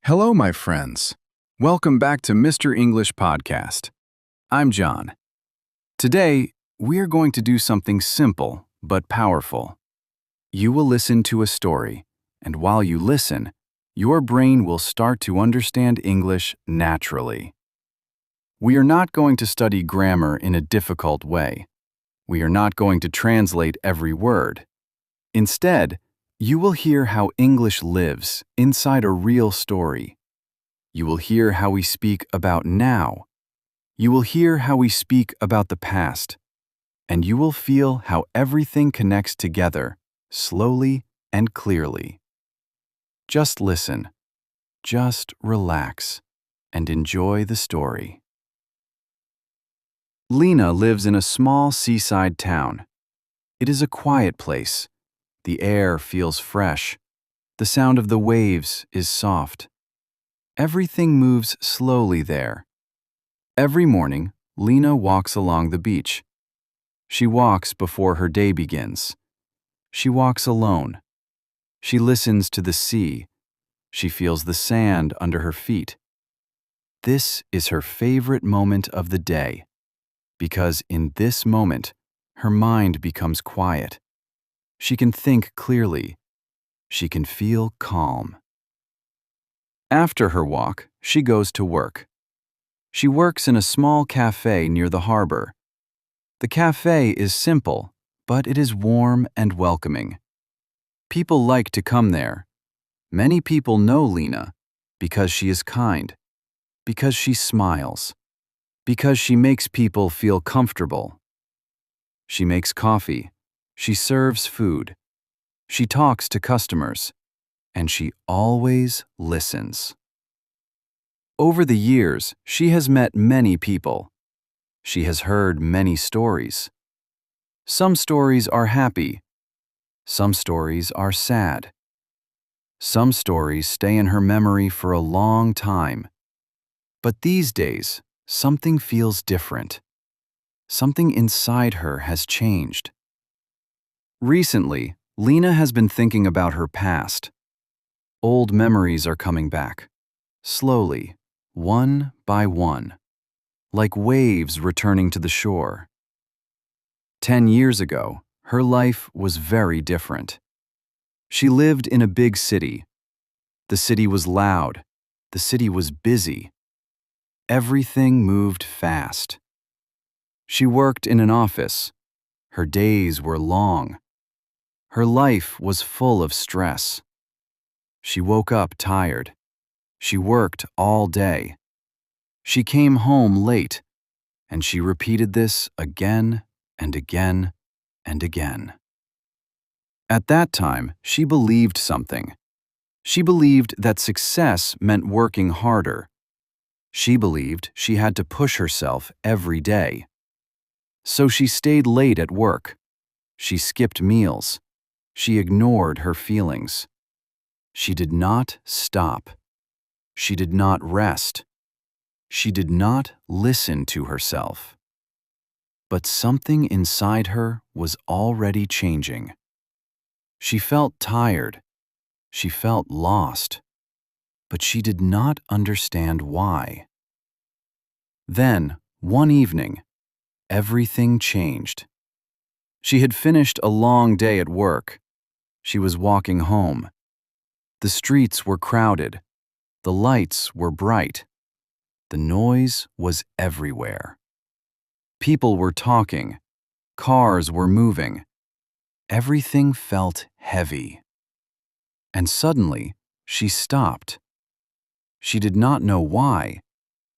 Hello, my friends. Welcome back to Mr. English Podcast. I'm John. Today, we are going to do something simple but powerful. You will listen to a story, and while you listen, your brain will start to understand English naturally. We are not going to study grammar in a difficult way. We are not going to translate every word. Instead, you will hear how English lives inside a real story. You will hear how we speak about now. You will hear how we speak about the past. And you will feel how everything connects together, slowly and clearly. Just listen, just relax, and enjoy the story. Lena lives in a small seaside town. It is a quiet place. The air feels fresh. The sound of the waves is soft. Everything moves slowly there. Every morning, Lena walks along the beach. She walks before her day begins. She walks alone. She listens to the sea. She feels the sand under her feet. This is her favorite moment of the day, because in this moment, her mind becomes quiet. She can think clearly. She can feel calm. After her walk, she goes to work. She works in a small cafe near the harbor. The cafe is simple, but it is warm and welcoming. People like to come there. Many people know Lena because she is kind, because she smiles, because she makes people feel comfortable. She makes coffee. She serves food. She talks to customers, and she always listens. Over the years, she has met many people. She has heard many stories. Some stories are happy. Some stories are sad. Some stories stay in her memory for a long time. But these days, something feels different. Something inside her has changed. Recently, Lena has been thinking about her past. Old memories are coming back, slowly, one by one, like waves returning to the shore. 10 years ago, her life was very different. She lived in a big city. The city was loud. The city was busy. Everything moved fast. She worked in an office. Her days were long. Her life was full of stress. She woke up tired. She worked all day. She came home late, and she repeated this again and again and again. At that time, she believed something. She believed that success meant working harder. She believed she had to push herself every day. So she stayed late at work. She skipped meals. She ignored her feelings. She did not stop. She did not rest. She did not listen to herself. But something inside her was already changing. She felt tired. She felt lost. But she did not understand why. Then, one evening, everything changed. She had finished a long day at work. She was walking home. The streets were crowded. The lights were bright. The noise was everywhere. People were talking. Cars were moving. Everything felt heavy. And suddenly, she stopped. She did not know why,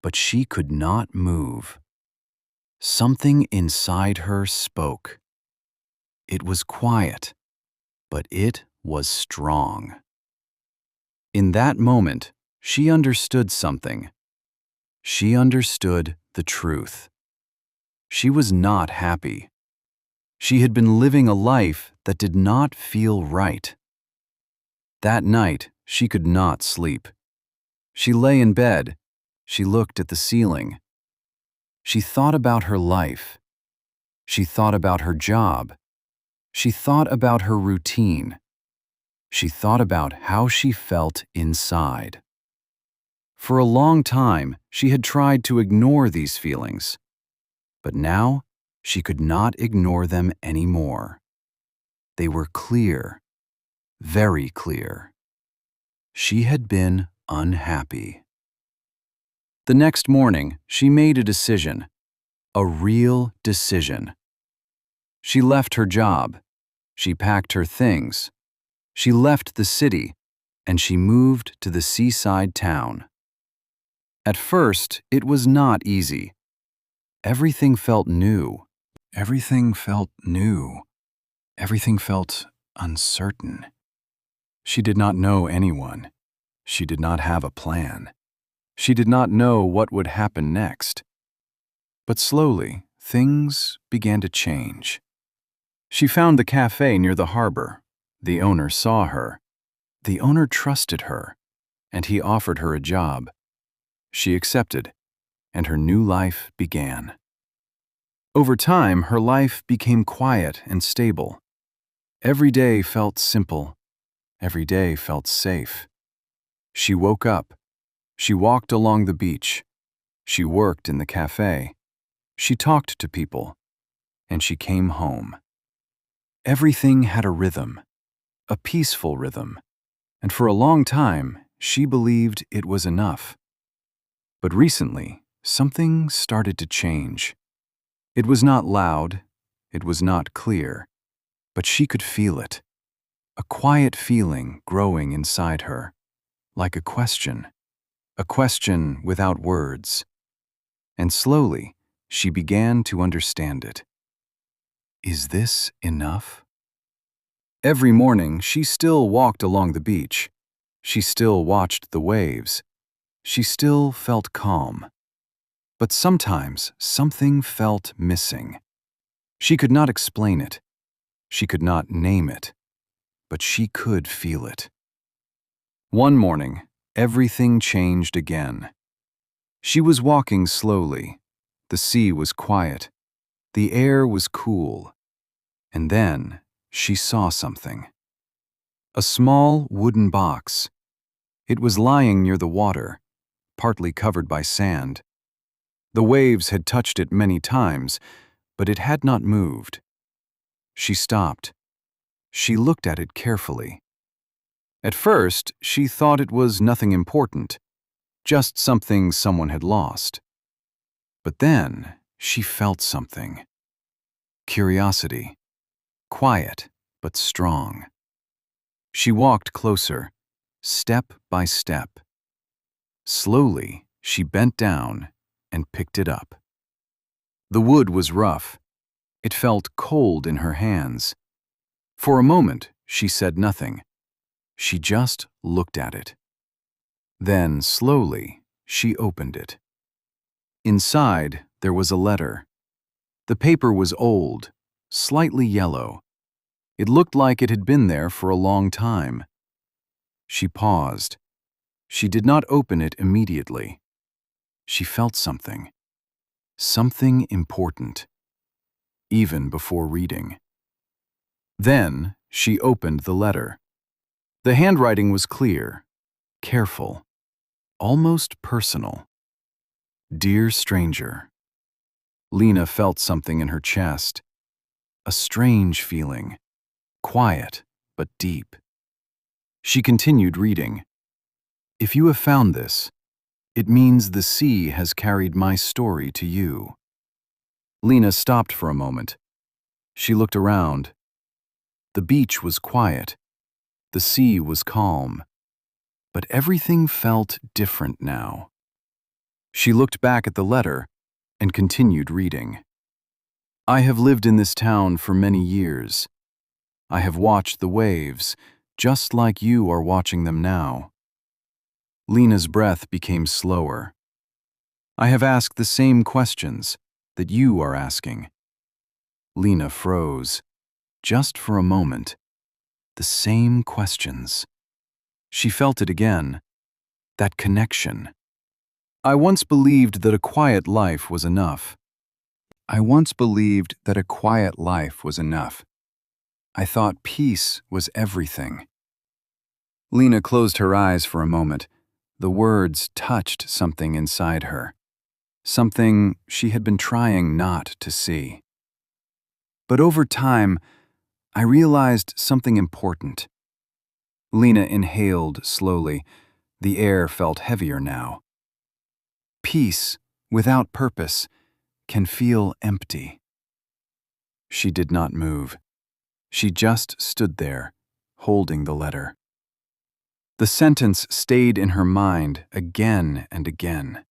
but she could not move. Something inside her spoke. It was quiet, but it was strong. In that moment, she understood something. She understood the truth. She was not happy. She had been living a life that did not feel right. That night, she could not sleep. She lay in bed. She looked at the ceiling. She thought about her life. She thought about her job. She thought about her routine. She thought about how she felt inside. For a long time, she had tried to ignore these feelings, but now she could not ignore them anymore. They were clear, very clear. She had been unhappy. The next morning, she made a decision, a real decision. She left her job, she packed her things, she left the city, and she moved to the seaside town. At first, it was not easy. Everything felt new. Everything felt new. Everything felt uncertain. She did not know anyone. She did not have a plan. She did not know what would happen next. But slowly, things began to change. She found the cafe near the harbor. The owner saw her. The owner trusted her, and he offered her a job. She accepted, and her new life began. Over time, her life became quiet and stable. Every day felt simple. Every day felt safe. She woke up. She walked along the beach. She worked in the cafe. She talked to people. And she came home. Everything had a rhythm, a peaceful rhythm, and for a long time, she believed it was enough. But recently, something started to change. It was not loud, it was not clear, but she could feel it. A quiet feeling growing inside her, like a question without words. And slowly, she began to understand it. Is this enough? Every morning, she still walked along the beach. She still watched the waves. She still felt calm. But sometimes something felt missing. She could not explain it. She could not name it. But she could feel it. One morning, everything changed again. She was walking slowly. The sea was quiet. The air was cool. And then she saw something. A small wooden box. It was lying near the water, partly covered by sand. The waves had touched it many times, but it had not moved. She stopped. She looked at it carefully. At first, she thought it was nothing important, just something someone had lost. But then she felt something. Curiosity. Quiet, but strong. She walked closer, step by step. Slowly, she bent down and picked it up. The wood was rough. It felt cold in her hands. For a moment, she said nothing. She just looked at it. Then, slowly, she opened it. Inside, there was a letter. The paper was old, slightly yellow. It looked like it had been there for a long time. She paused. She did not open it immediately. She felt something important, even before reading. Then she opened the letter. The handwriting was clear, careful, almost personal. Dear stranger. Lena felt something in her chest, a strange feeling, quiet but deep. She continued reading. If you have found this, it means the sea has carried my story to you. Lena stopped for a moment. She looked around. The beach was quiet. The sea was calm. But everything felt different now. She looked back at the letter and continued reading. I have lived in this town for many years. I have watched the waves, just like you are watching them now. Lena's breath became slower. I have asked the same questions that you are asking. Lena froze, just for a moment. The same questions. She felt it again, that connection. I once believed that a quiet life was enough. I thought peace was everything. Lena closed her eyes for a moment. the words touched something inside her, something she had been trying not to see. But over time, I realized something important. Lena inhaled slowly. The air felt heavier now. Peace, without purpose, can feel empty. She did not move. She just stood there, holding the letter. The sentence stayed in her mind again and again.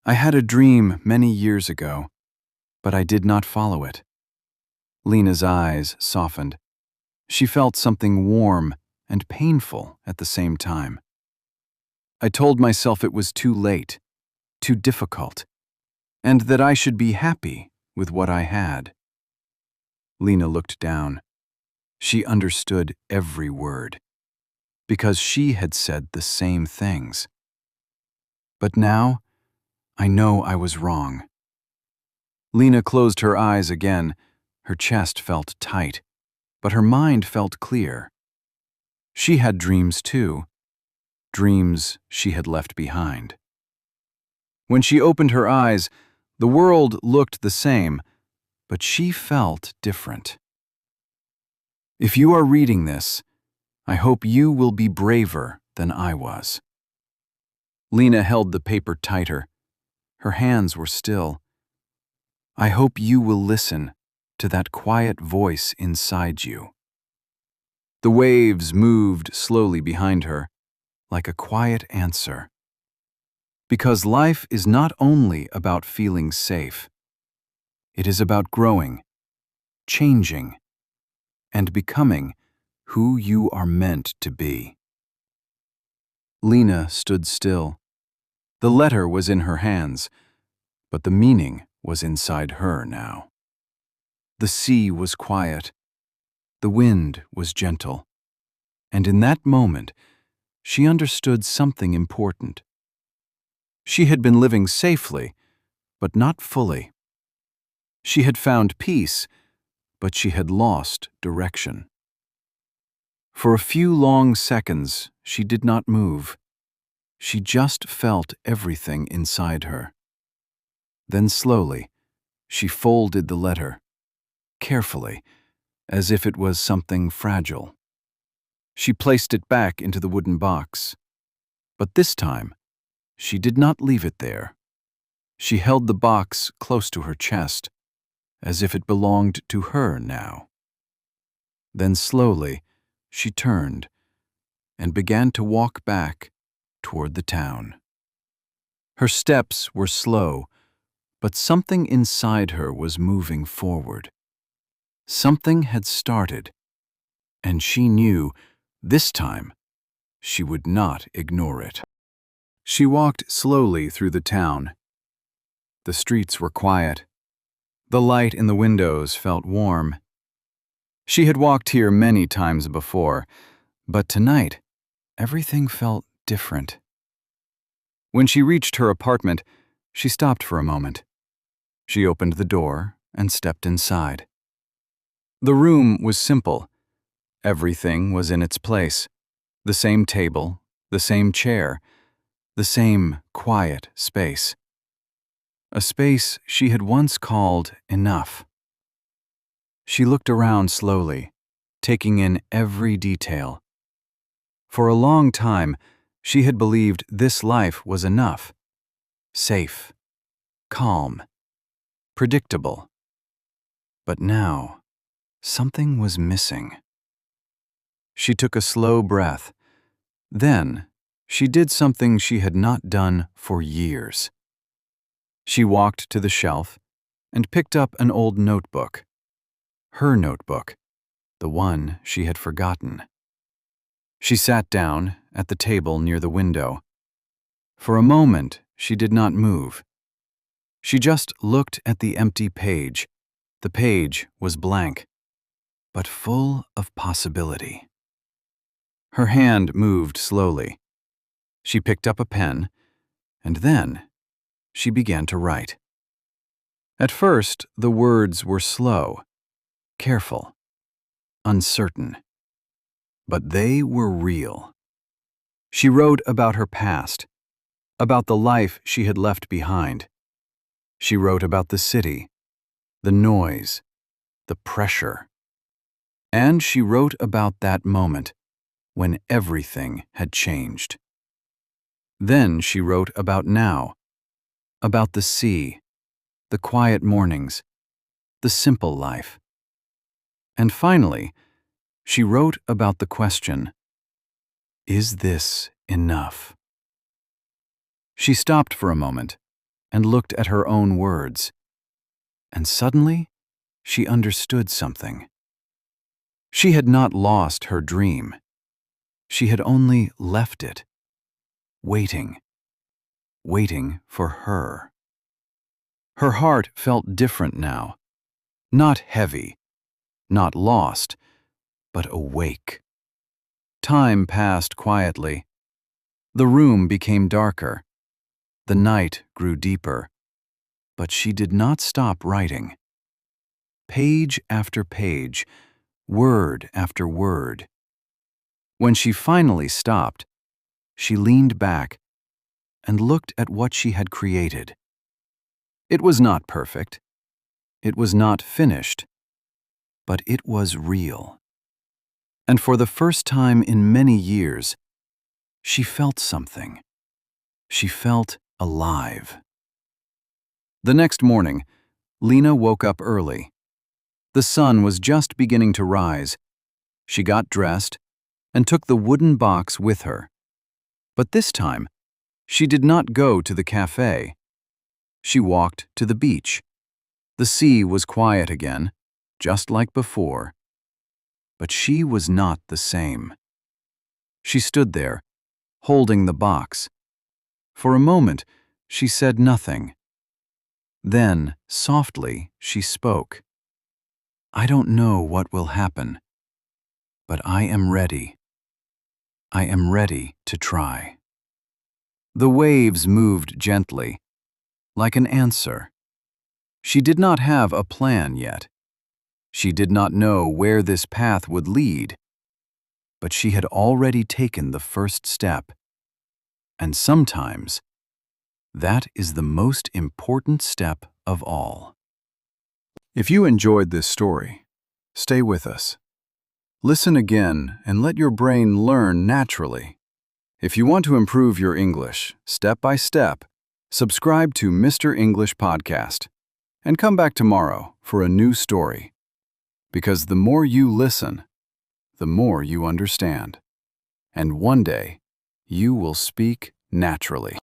I had a dream many years ago, but I did not follow it. Lena's eyes softened. She felt something warm and painful at the same time. I told myself it was too late, too difficult, and that I should be happy with what I had. Lena looked down. She understood every word, because she had said the same things. But now, I know I was wrong. Lena closed her eyes again. Her chest felt tight, but her mind felt clear. She had dreams too, dreams she had left behind. When she opened her eyes, the world looked the same, but she felt different. If you are reading this, I hope you will be braver than I was. Lena held the paper tighter. Her hands were still. I hope you will listen to that quiet voice inside you. The waves moved slowly behind her, like a quiet answer. Because life is not only about feeling safe. It is about growing, changing, and becoming who you are meant to be. Lena stood still. The letter was in her hands, but the meaning was inside her now. The sea was quiet. The wind was gentle. And in that moment, she understood something important. She had been living safely, but not fully. She had found peace, but she had lost direction. For a few long seconds, she did not move. She just felt everything inside her. Then slowly, she folded the letter, carefully, as if it was something fragile. She placed it back into the wooden box. But this time, she did not leave it there. She held the box close to her chest, as if it belonged to her now. Then slowly, she turned and began to walk back toward the town. Her steps were slow, but something inside her was moving forward. Something had started, and she knew this time she would not ignore it. She walked slowly through the town. The streets were quiet. The light in the windows felt warm. She had walked here many times before, but tonight, everything felt different. When she reached her apartment, she stopped for a moment. She opened the door and stepped inside. The room was simple. Everything was in its place. The same table, the same chair, the same quiet space. A space she had once called enough. She looked around slowly, taking in every detail. For a long time, she had believed this life was enough. Safe, calm, predictable. But now, something was missing. She took a slow breath. Then, she did something she had not done for years. She walked to the shelf and picked up an old notebook. Her notebook, the one she had forgotten. She sat down at the table near the window. For a moment, she did not move. She just looked at the empty page. The page was blank, but full of possibility. Her hand moved slowly. She picked up a pen, and then she began to write. At first, the words were slow, careful, uncertain. But they were real. She wrote about her past, about the life she had left behind. She wrote about the city, the noise, the pressure. And she wrote about that moment when everything had changed. Then she wrote about now, about the sea, the quiet mornings, the simple life. And finally, she wrote about the question, is this enough? She stopped for a moment and looked at her own words, and suddenly she understood something. She had not lost her dream. She had only left it, waiting for her. Her heart felt different now, not heavy, not lost, but awake. Time passed quietly. The room became darker. The night grew deeper. But she did not stop writing. Page after page, word after word. When she finally stopped, she leaned back and looked at what she had created. It was not perfect. It was not finished. But it was real. And for the first time in many years, she felt something. She felt alive. The next morning, Lena woke up early. The sun was just beginning to rise. She got dressed and took the wooden box with her. But this time, she did not go to the cafe. She walked to the beach. The sea was quiet again, just like before. But she was not the same. She stood there, holding the box. For a moment, she said nothing. Then, softly, she spoke. I don't know what will happen, but I am ready. I am ready to try. The waves moved gently, like an answer. She did not have a plan yet. She did not know where this path would lead, but she had already taken the first step. And sometimes, that is the most important step of all. If you enjoyed this story, stay with us. Listen again and let your brain learn naturally. If you want to improve your English step by step, subscribe to Mr. English Podcast and come back tomorrow for a new story. Because the more you listen, the more you understand. And one day, you will speak naturally.